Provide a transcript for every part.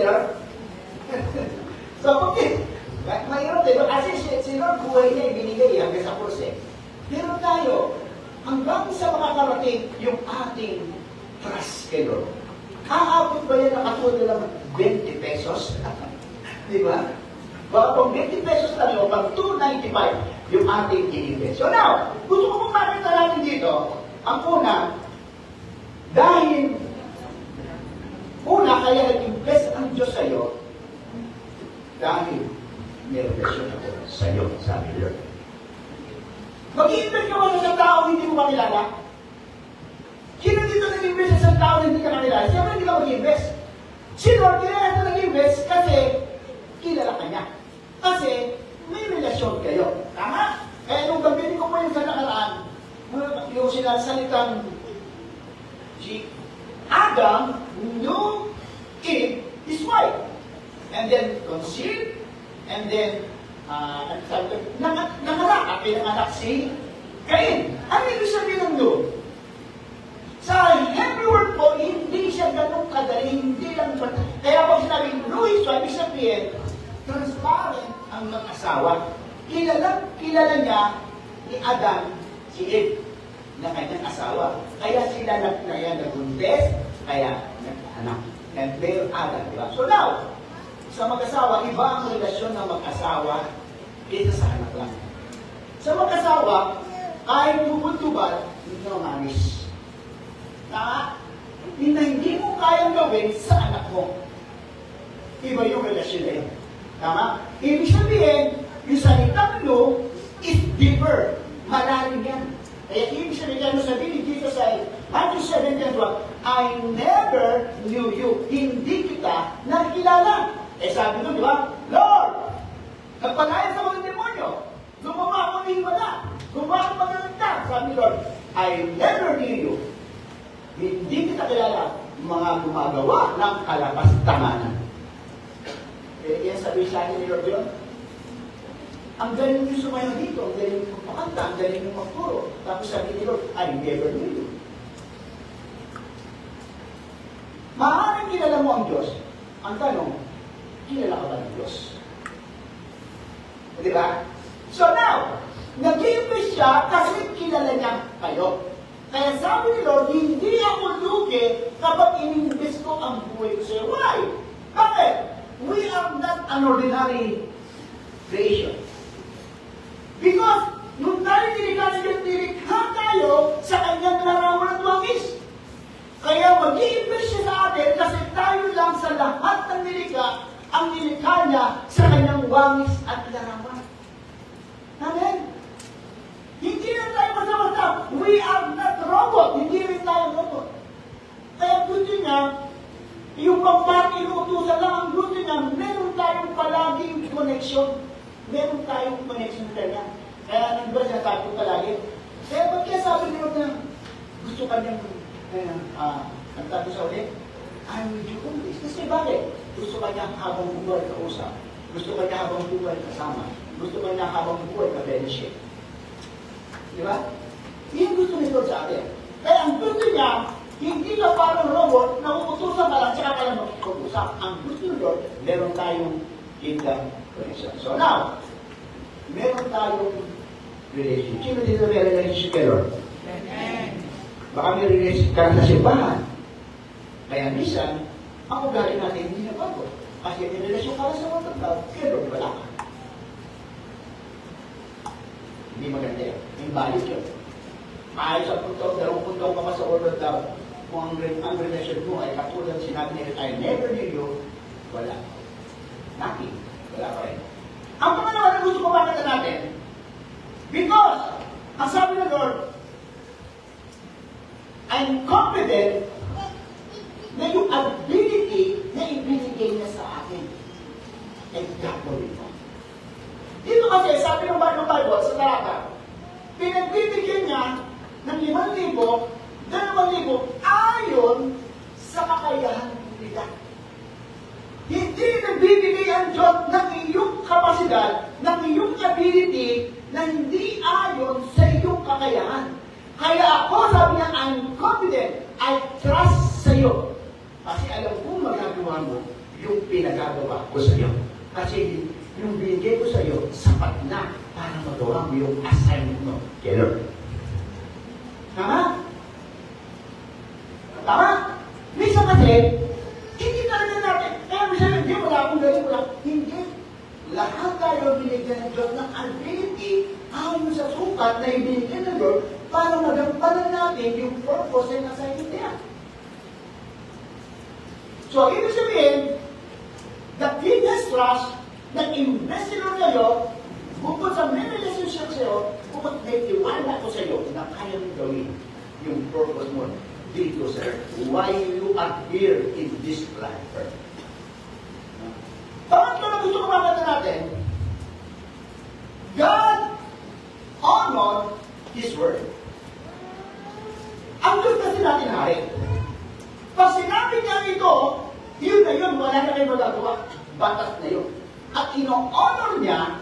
there? So, okay. Mayroon din. Kasi si Lord, buhay niya ibinigay hanggang sa kurse. Pero tayo, hanggang sa makakarating yung ating trust kay Lord. Aabot ba yan na katulad ng 20 pesos? Di ba? Baka pang 20 pesos lang yun, pang 295 yung ating invest. So now, gusto ko pong makita natin dito, ang una, dahil una, kaya nag-invest ang Diyos sa'yo, dahil may relasyon ako sa'yo, sabi Lord. Mag-i-invest ka ba sa tao hindi mo makilala? Sino dito nag-invest sa tao na hindi ka makilala? Siyempre hindi ka mag-invest. Si Lord, kaya ito nag-invest kasi kilala ka niya. Kasi may relasyon kayo. Tama? Kaya nung gamitin ko po yung sa nakaraan, yung sinasalitang si Adam knew Eve, his wife. And then conceived, and then nanganak, pinanganak si Cain. Ano yung sabihin ng doon? Sa Hebrew word po, hindi siya ganun kadali, hindi lang ba. Kaya pag sinabing Louis, so ibig sabihin, transparent ang mag-asawa. Kilala niya ni Adam, si Eve, na kanyang asawa. Kaya sila nagbuntes, kaya nag-anak. And they're Adam, di ba? So now, sa mag-asawa, iba ang relasyon ng mag-asawa kaysa sa anak lang. Sa mag-asawa, kahit tubod-tubad, hindi mo manis. Na hindi mo kayang gawin sa anak mo. Iba yung relasyon na yun. Tama? Ibig sabihin, yung salitang no is deeper. Malalim yan. Kaya ibig sabihin, sabihin ni Jesus ay, Matthew 7:12, I never knew you. Hindi kita nakilala. Eh sabi doon, di ba? Lord, nagpagayas ako ng demonyo. Gumawa ako ng himala. Gumawa ako maganda. Sabi ni Lord, I never knew you. Hindi kita kilala mga gumagawa ng kalapas-tamanan. Eh, yan sabi sa akin ni Lord yun. Ang galing nyo sumayaw dito, ang galing nyo magpakanta, ang galing nyo magturo. Tapos sabi ni Lord, I never knew you. Maaaring kilala mo ang Diyos. Ang tanong, kilala ka ba ng Diyos? Di ba? So now, nag-iimbes siya kasi kilala niya kayo. Kaya sabi ni Lord, hindi ako lugi kapag in-invest ko ang buhay ko sa'yo. Why? Bakit? We are not an ordinary creation. Because, nung tayo nilikha tayo sa kanyang larawan at wangis. Kaya mag-i-invest siya sa atin kasi tayo lang sa lahat ng nilikha ang nilikha niya sa kanyang wangis at larawan. Amen? Hindi na tayo basta-basta. We are not robot. Hindi rin tayo robot. Kaya gusto niya, yung pagpag-inuutusan lang, ang gusto niya, meron tayong palaging connection. Meron tayong connection na kanya. Kaya nang ba siya sabi ko palagi? Kaya ba't kaya sabi niyo na gusto ka niyang nagtato sa ulit? I'm with you always. Kasi bakit? Gusto ka niya habang buhay kausap. Gusto ka niya habang buhay kasama. Gusto ka niya habang buhay ka-fellowship. Di ba? Yan gusto ni Lord sa atin. Kaya ang gusto niya, hindi ka parang robot na uutusan ka lang, tsaka ka lang mag-usap. Ang gusto ni Lord, meron tayong kingdom connection. So now, meron tayong relationship. Sino dito may relationship kay Lord? Baka may relationship ka sa simbahan. Kaya minsan, ang ugali natin hindi na bago. Kasi may relasyon ka sa mga tao, kay Lord wala ka. Hindi maganda yun. Invalid yun. Kahit sa puntaw, 20 taon ka pa sa order daw, kung ang relasyon mo ay katulad sinabi niya, I never knew you, wala. Nothing. Wala pa rin. Ang pangalawa na gusto ko makita natin, because, ang sabi ng Lord, I'm confident na yung ability na ibinigay niya sa akin ay gagawin mo. Dito kasi, sabi ng Bible sa talata, pinagbibigyan niya ng 5,000, 2,000 ayon sa kakayahan nila. Hindi nagbibigay ang Diyos ng iyong kapasidad, ng iyong ability, na hindi ayon sa iyong kakayahan. Kaya ako, sabi niya, I'm confident, I trust sa iyo. Kasi alam kong magagawa mo yung pinagagawa ko sa iyo. Kasi yung binigay ko sa iyo, sapat na para magawa mo yung assignment mo kay Lord. Tama? Tama? Minsan kasi, hindi talaga natin. Kaya minsan, hindi, wala akong galing, wala. Hindi. Lahat tayo binigyan ng Diyos ng ability ayon sa sukat na ibinigyan ng Lord para magampanan natin yung purpose and assignment niya. So, ibig sabihin, the biggest trust na invest nyo kayo, bukod sa may relationship sa'yo, bukod may tiwala ko sa'yo na kaya mong gawin yung purpose mo dito, sir. Why you are here in this planet Earth. Pangatlo na gusto ko makita natin, God honored His word. Ang Diyos kasi natin hari. Pag sinabi niya ito, yun na yun, wala na kayo magagawa. Batas na yun. At ino-honor niya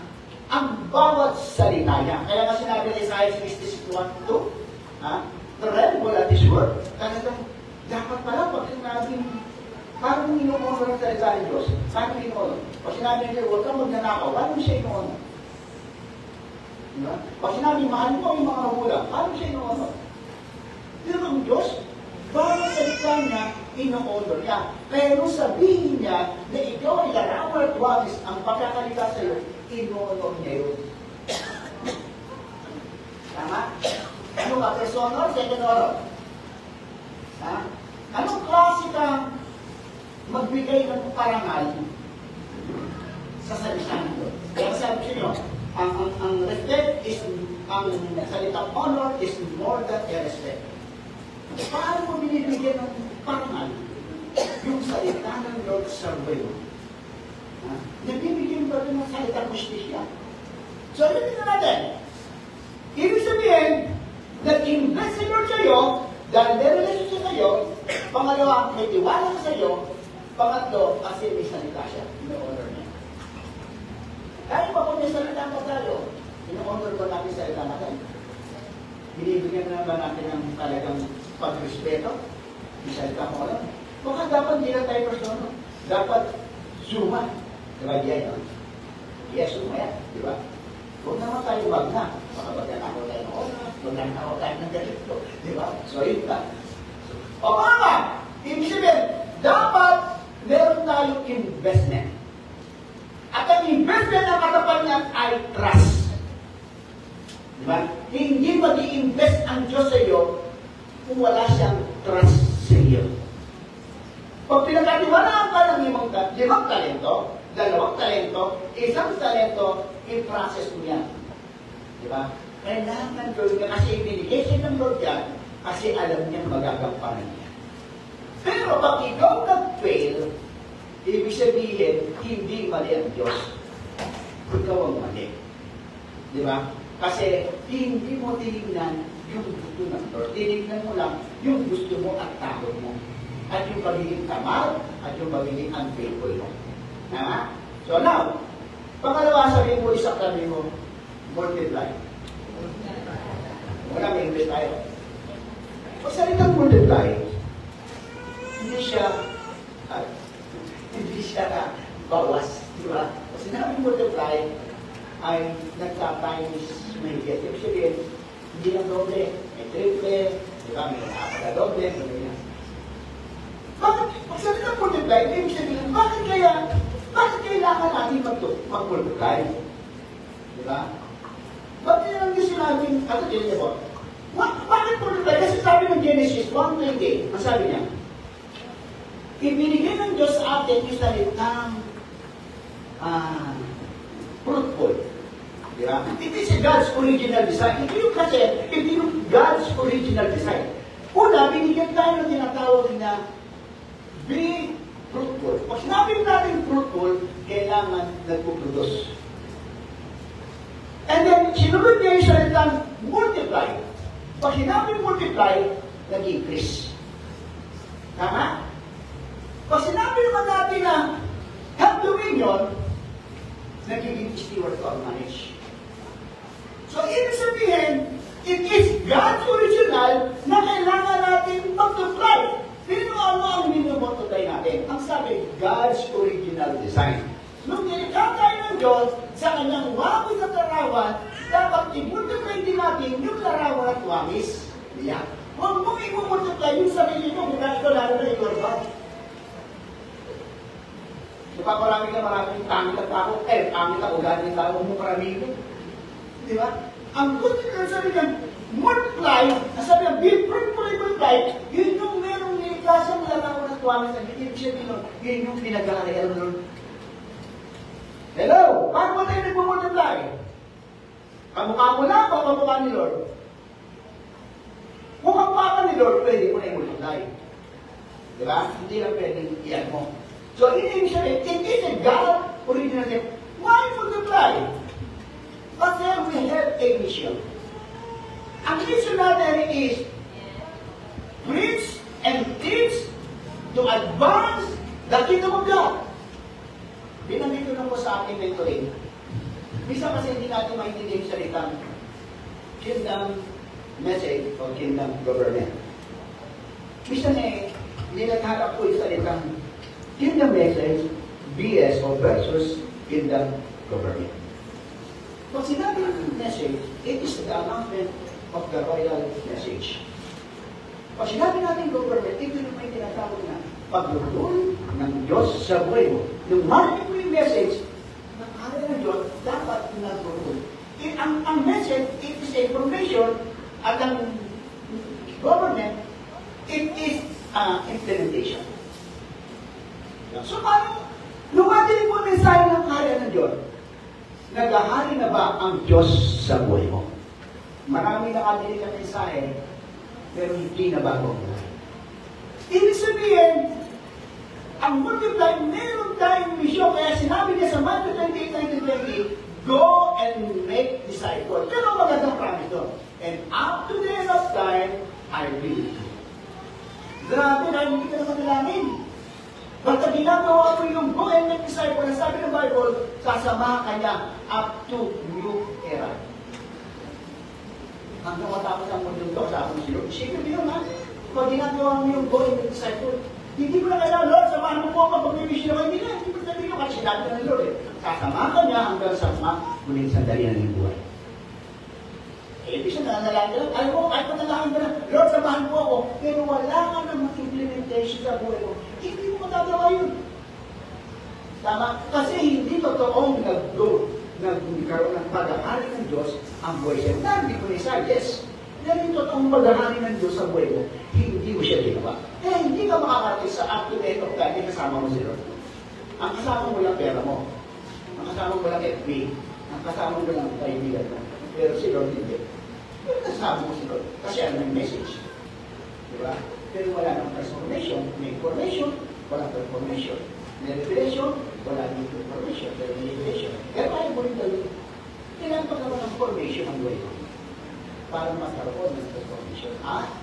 ang bawat salita niya. Kaya nga sinabi ni Isaiah 66:1-2, the rebel at His word. Talagang dapat pala pag sinabing parang ino-honor ang salita ni Diyos. Paano ino-honor? Pag sinabi niya, huwag kang magnanakaw, paano siya ino-honor? Diba? Pag sinabi, mahal mo yung mga magulang, paano siya ino-honor? Pero ang Diyos, bawat salita niya, ino-honor niya. Pero sabihin niya na ikaw ay larawan at wagis ang pagkakalita sa iyo, ino-honor niya yun. Tama? Ano ka? First honor, second honor? Ha? Anong klase kang magbigay ng parangal sa salita ng Diyos? Kaya sabi ko nyo, ang respect is, ang salitang honor is more than a respect. Paano mo binibigyan ng parangal yung salita ng Lord sa buhay mo? Nagbibigyan ba rin ng salita ng justisya? So, yun na natin. Ibig sabihin, nag-invest si Lord sa'yo, dahil may relationship sa'yo, pangalawa, may tiwala ka sa'yo, pangatlo, kasi may salita siya, ino-honor niya. Kaya pa kung may salita pa tayo, ino-honor ba natin salita natin? Binibigyan na ba natin ng talagang pag-respeto? May salita mo lang. Baka dapat hindi na tayo persono. Dapat suma. Diba yan, no? Yes, suma yan. Diba? Huwag naman tayo wag na. Baka magkakako tayo ng oras, magkakako tayo ng ganito. Diba? So, yun ka. O mga, ibig sabihin, dapat meron tayong investment. At ang investment na katapan niyan ay trust. Diba? Hindi mag-i-invest ang Diyos sa iyo kung wala siyang trust sa iyo. Pag pinagkatiwalaan ka ng limang talento, 2 talento, 1 talento, i-process mo yan. Diba? Kailangan gawin ka kasi ibinigay siya ng Lord yan kasi alam niya magagampanan niya. Pero pag ikaw nag-fail, ibig sabihin, hindi mali ang Diyos. Ikaw ang mali. Diba? Kasi hindi mo tinignan yung gusto ng Lord. Tinignan mo lang yung gusto mo at takot mo. At yung pagiging tamad, at yung pagiging unfaithful mo. Tama? So now, pangalawa sabihin mo, isang sabi mo, multiply. Wala, may English tayo. Pag salitang multiply, hindi siya bawas. Diba? Pag sinabing multiply, ay nagka-times may get. Ibig sabihin, hindi lang doble, may triple, diba? May doble, may ganyan. Bakit? Pag salitang multiply, ibig sabihin, bakit kailangan natin mag-multiply? Diba? Bakit lang yung sinabing, ano din niya po? Bakit multiply? Kasi sabi ng Genesis 1:28, ang sabi niya, ibinigay ng Diyos sa atin yung salitang fruitful. Diba? Hindi si God's original design. Hindi yung God's original design. Una, binigyan tayo ng tinatawag na be fruitful. Pag sinabi natin fruitful, kailangan nagpuproduce. And then, sinunod niya yung salitang multiply. Pag sinabi multiply, nag-increase. Tama? Pag sinabi naman natin na have dominion, nagiging steward or manage. So, ibig sabihin, it is God's original na kailangan natin mag-multiply. Pero ano ang minumultiply natin? natin, ang sabi, God's original design. Nung nilikha tayo ng Diyos, sa kanyang wangis at larawan, dapat i-multiply din natin yung larawan at wangis. Yeah. Huwag mong i-multiply yung sarili mo, kung ito lalo na your God. Napaparami ka maraming pangit ang tao, pangit ang ugali ng tao, mo karamihin. Di ba? Ang good news, sabi niya, multiply, sabi niya, be fruitful and multiply, yun yung merong nilikasang larawan at wangis, ang ibig sabihin nun, yun yung pinag-aarayan nun. Hello! Paano ba tayo nagmumultiply? Kamukha mo lang o kamukha ni Lord? Kung kamukha ni Lord, pwede mo na i-multiply. Di ba? Hindi lang pwedeng iyan mo. So, ibig sabihin, it is a God original name. Why multiply? But then we have a mission. Ang mission natin is preach and teach to advance the kingdom of God. Binanggit ko na po sa aking mentoring. Bisa kasi hindi natin maintindihan yung salitang kingdom message o kingdom government. Bisa nilathala po yung salitang kingdom message, BS o versus kingdom government. Pag sinabi ng message, it is the announcement of the royal message. Pag sinabi natin government, ito naman yung tinatawag na paglulul ng Diyos sa buhay mo. Yung marinig mo yung message, ng aral ng Diyos, dapat nagulul. Ang message, it is information, at ang government, it is implementation. So, paano? Lumatinig mo ang mensahe ng aral ng Diyos. Naghahari na ba ang Diyos sa buhay mo? Marami nakadinig ang mensahe, pero hindi na bago ang buhay. Ibig sabihin, ang multiply, meron tayong mission. Kaya sinabi niya sa Matthew 28:19-20, go and make disciples. Pero magandang promise doon. And up to the end of time, I will be with you. Grabe na, hindi ka naman nalamin. Basta ginagawa ko yung go and make disciples, ang sabi ng Bible, sasama ka niya up to new era. Hanggang matapos ang mundo ito, kasama mo si Lord. Isipin mo yun, ha? Pag ginagawa mo yung go and make disciples, hindi mo na kailangan, Lord, samahan mo po ako pag-mission naman. Hindi na, hindi mo sabihin kasi sinabi na ng Lord. Sasama ka niya hanggang sa muling sandali ng iyong buhay. Ibig siya nananalangin ka lang. Alam mo, kahit panalangin ka lang, Lord, samahan mo ako. Pero wala ka namang implementation sa buhay mo. Hindi mo magagawa yun. Tama? Kasi hindi totoong nagkaroon ng pag-ahari ng Diyos ang buhay siya. Hindi ko isa, yes. Dahil yung totoong pag-ahari ng Diyos sa buhay mo, hindi mo siya ginawa. Kaya hindi ka makakarating sa up to date of God, hindi kasama mo si Lord. Ang kasama mo lang pera mo. Ang kasama mo lang FB. Ang kasama mo lang kaibigan mo. Pero si Lord hindi. Pero kasama mo si Lord. Kasi ano yung message. Diba? Pero wala nang transformation. May information, walang transformation. May revelation, wala nang information. Pero may revelation. Kaya tayo mo rin gawin. Kailangan pa naman ng formation ang buhay mo. Para magkaroon ng transformation.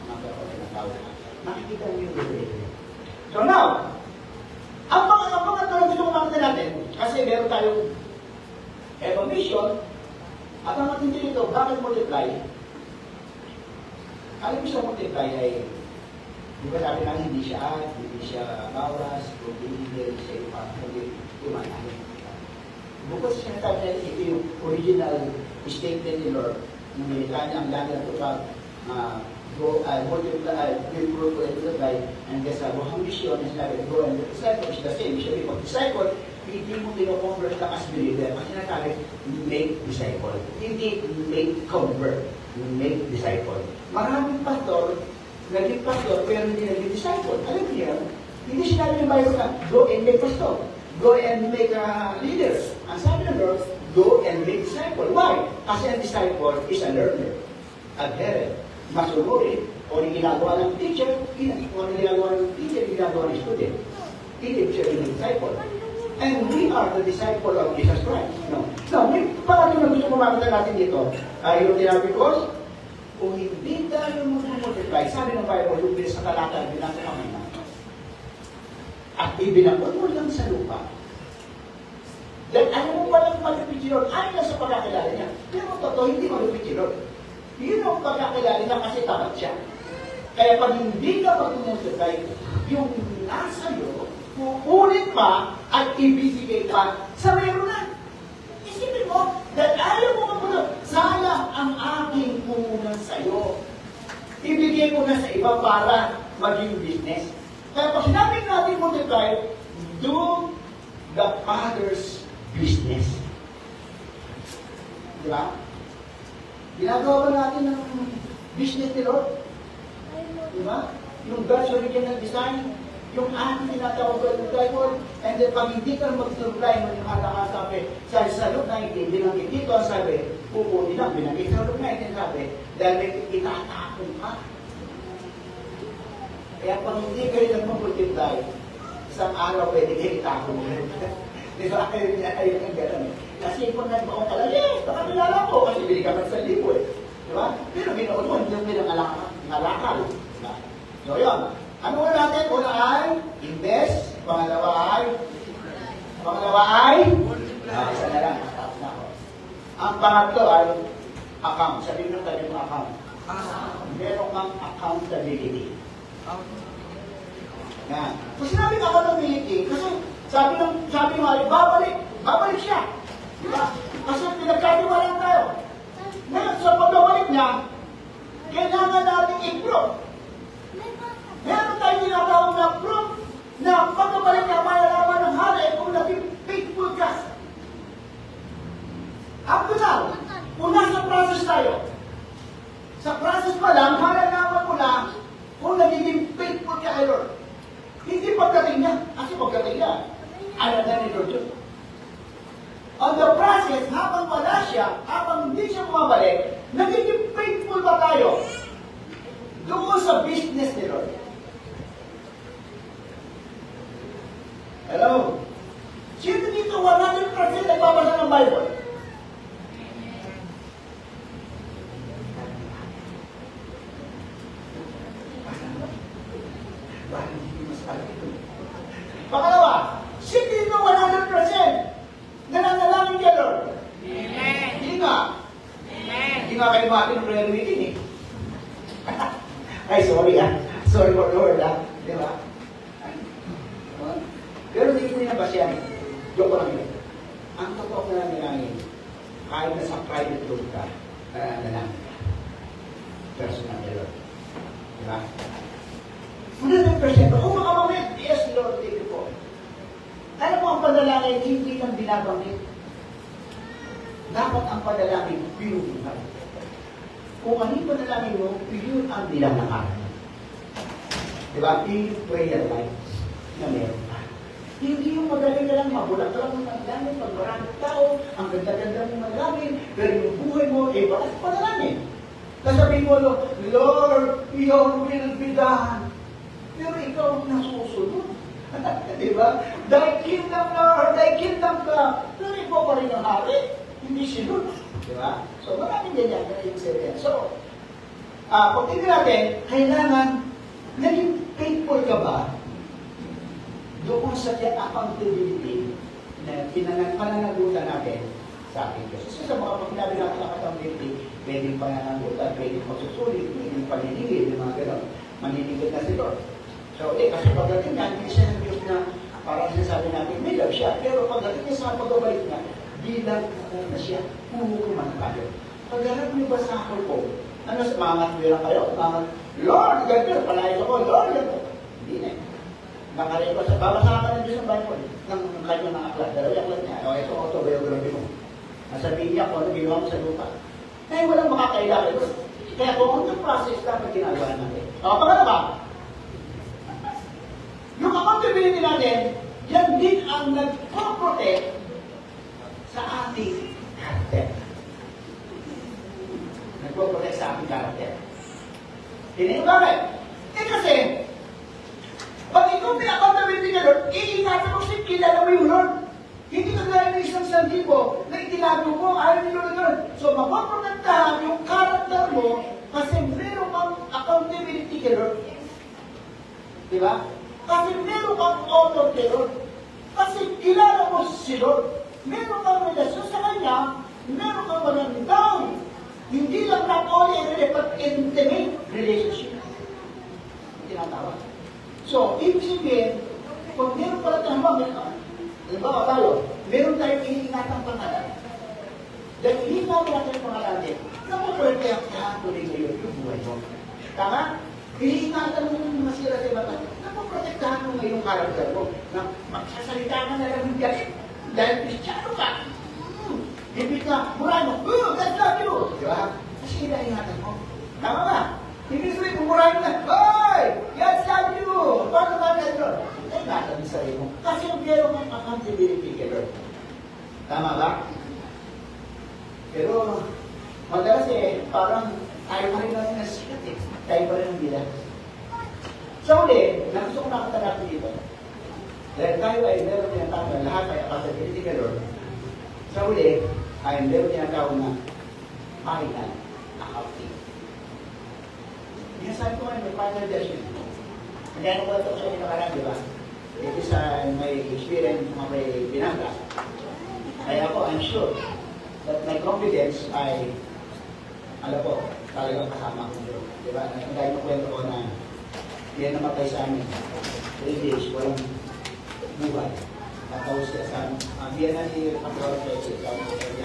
Magkaroon ng tao. Nakikita mo yung revelation. So now, ang mga tulad dito kumakita natin, kasi meron tayong evolution, at ang matindi dito, bakit multiply? Alam mo siya multiply ay, di ba sabi lang, hindi siya bawas, hindi siya lumalaki. Bukod sa sinasabi na ito yung original statement ni Lord, nung nilikha niya ang langit at lupa, multiply, will grow and multiply, and guess what, ang mission is not grow and disciple is the same. Mission pag disciple, hindi mo tino-convert ka as believer. Kasi nasabi, make disciple. Hindi make convert, make disciple. Maraming pastor, naging pastor, pero hindi naging disciple. Alam niyo, hindi sinabi ng Bible na, go and make pastor. Go and make leaders. Ang sabi ng Lord, go and make disciple. Why? Kasi ang disciple is a learner, adherent, masunurin. O yung ginagawa ng teacher, ginagawa ng student. Hindi siya yung disciple. And we are the disciple of Jesus Christ. No. Now, may pangalan na gusto mo makita natin dito. Yung tinabi ko, kung hindi tayo mag-multiply, sabi ng Bible, yung bilis sa talata, binakamay na. At ibinakot mo lang sa lupa. Dahil alam mo palang malupit si Lord, ay nasa pagkakilala niya. Pero totoo, hindi malupit si Lord. Yun ang pagkakilala niya kasi tapat siya. Kaya pag hindi ka mag-multiply, yung nasa iyo, kukunin pa at ibibigay pa sa meron na. Isipin mo, dahil ayaw mo kapunan, sayang ang aking punan sa'yo. Ibigay ko na sa iba para maging business. Kaya pag sinabi natin multiply, do the Father's business. Di ba? Ginagawa ba natin ng business ni Lord? Di ba? Yung God's original design, yung ating tinatawag ko yung tripod, and then pag hindi ka mag-supply mo yung hata sabi, sa loob na binanggit dito ang sabi, pupunin lang, binanggit sa loob na sabi, dahil may itatapon ka. Kaya pag hindi kayo nag-multiply, isang araw pwede kayo itapon mo. Di ba? Ayun ang gano'n. Kasi kung nagbaon ka lang, yes, nakakilala ko, kasi bili ka man sa libo eh. Di ba? Pero ginoon mo, hindi mo pinangalakal. So yun. Ano nga natin? Una ay invest. Pangalawa ay isa na lang. Ang pangatlo ay account. Sabihin nyo tayo yung account. Meron kang accountability. Yan. Kung sinabi ka accountability, kasi sabi nga, babalik siya. Diba? Kasi pinagkatiwalaan tayo. Ngayon, sa pagbabalik niya, kailangan natin i-prove. Meron tayong tinatawag na proof na pagbabalik niya, malalaman ng hari kung naging faithful ka. Up to now, kung nasa process tayo, sa process pa lang, malalaman mo na kung nagiging faithful ka kay Lord. Hindi pagdating niya, kasi pagdating niya, alam na ni Lord yun. On the process, habang wala siya, habang hindi siya bumabalik, nagiging faithful ba tayo doon sa business ni Lord? Hello? Sino dito 100% nagbabasa ng Bible? Pangalawa, sino dito 100% nananalangin kay Lord? Amen. Hindi nga. Amen. Hindi nga kayo matin ng prayer meeting eh. Ay, sorry ah. Sorry for Lord ah. Di ba? Pero hindi ko nabasyan. Joke ko lang yun. Ang totoo na nilangin, kahit na sa private room ka, nananalangin ka. Personal ni Lord. Di ba? 100%. Kung makamamit, yes Lord, thank you po. Alam mo ang panalangin, hindi lang binabanggit. Dapat ang panalangin, pinubuhay. Kung ano yung panalangin mo, yun ang nilalakaran. Diba? I-prayer life na meron ka. Hindi yung magaling ka lang, mabulat ka lang ng manalangin, pag maraming tao, ang ganda-ganda mong manalangin, pero yung buhay mo, bakas panalangin. Sasabihin mo, Lord, your will be done. Pero ikaw ang nasusunod. Diba? Thy kingdom, Lord, thy kingdom ka. Pero ikaw pa rin ang hari, hindi sinunod. Diba? So, maraming ganyan na yung sabihin. So, pag tingin natin, kailangan, naging faithful ka ba doon sa accountability na pananagutan natin sa ating Diyos. Kasi sa mga pagkinabi natin ang accountability, pwedeng pananagutan, pwedeng magsusulit, pwedeng paninigil, yung mga gano'n. Maninigil na si Lord. So, kasi pagdating niya, hindi siya ng Diyos na parang sinasabi natin, may love siya. Pero pagdating niya sa pagbabalik niya, bilang na siya, kumukuman tayo. Pagharap niyo ba sa ako po? Ano, mga tuwirang kayo? Lord, ganyan, palayos ako, Lord, ganyan. Hindi na. Nakareko sa babasa ka ng Diyos ng Bible, ng kanyang mga aklat. Dalawang aklat niya. O, ito, autobiography mo. Nasabihin niya kung ano ginawa mo sa lupa. Eh, walang makakailangan ito. Kaya kung ang process dapat ginagawa natin. O, pangalawa, yung accountability natin, yan din ang nag-protect sa ating karakter. Nag-protect sa ating karakter. Hindi ba bakit? Kasi, pag ikaw may accountability na Lord, iingatan mo siya, kilala mo yung Lord. Hindi ka gaya ng isang sandibo na itinago mo, ayaw ni Lord. So, mapaprotektahan yung karakter mo kasi meron kang accountability kay Lord. Diba? Kasi meron kang honor kay Lord. Kasi kilala mo si Lord. Meron kang relasyon sa Kanya, meron kang magandang, hindi lang not only a relationship, but intimate relationship. Tinatawag. So, ibig sabihin, kung meron pala Halimbawa tayo, meron tayong iniingatang pangalan. Dahil hindi mo natin yung pangalan natin, napoprotektahan ko rin ngayon yung buhay mo. Tama? Iniingatan mo yung masira sa ibang natin, napoprotektahan mo ngayong karakter mo na magsasalita ka na lang ng galit dahil Kristiyano ka. Hindi ka, murahin mo, God love you! Di ba? Kasi iniingatan mo. Tama ba? Hindi sabihin kung murahin mo na, Hoy! God love you! Paano ba na ito? Ingatan mo sa sarili mo. Kasi yung meron kang accountability kay Lord. Tama ba? Pero, madalas parang tayo pa rin lang yung nasikat Tayo pa rin ang bila. Sa uli, gusto ko nakita natin dito. Dahil tayo ay meron tinatawag na lahat ay accountability kay Lord. Sa uli, ay meron tinatawag na final accounting. Sinasabi ko ngayon, may final judgment. Magkano ko ito sa inyo nakaraan, di ba? Ito sa may experience, mga may binangga. Kaya ako, I'm sure that my confidence ay, alam ko, talagang kasama ko yun. Di ba? Dahil mo kwento ko na yan namatay sa amin. 3 days, walang buhay. Tapos siya sa biyan na ni Pastor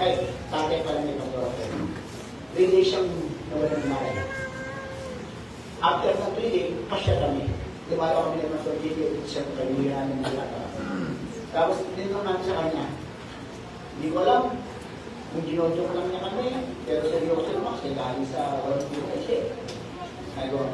ay, tatay pala ni Pastor 3 days siyang nawala ng malay. After ng 3 days, pasya kami. Lumalaw kami ng Pastor Gilio, siya kung kailangan namin nalata. Tapos tinanong namin sa kanya, hindi ko alam kung ginodyo ko lang niya kami, pero seryoso naman kasi galing sa walang puto siya. Sabi ko,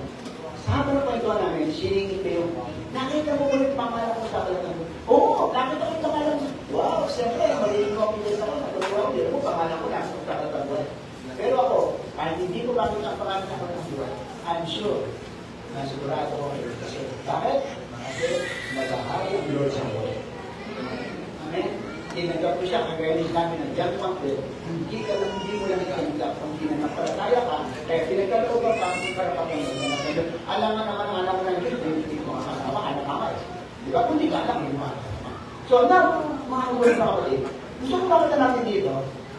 sa habang na kwentuhan namin, siningin ko yung, nakita mo ulit pamalang ko sa kalang. Oo, nakita ko yung pamalang. Wow, siyempre, maliling ko pinil ako, natulungan ko, mo pamalang ko lang sa kalang. Pero ako, kahit hindi ko bakit ang pangalan ako ng buwan, I'm sure na sigurado ko kayo. Kasi, bakit? Kasi magahari ang Lord sa buhay. Amen? Tinanggap ko siya, kagaya din namin ng John 1:12, hindi mo lang itanggap kung hindi na napalataya ka, kaya pinagkalooban ka kung karapatan mo na natanggap. Alam mo ng Diyos, hindi mo makasama ka na kamay. Di ba? Kung di ka alam, hindi mo makasama. So now, mga kapatid, gusto ko makita natin dito,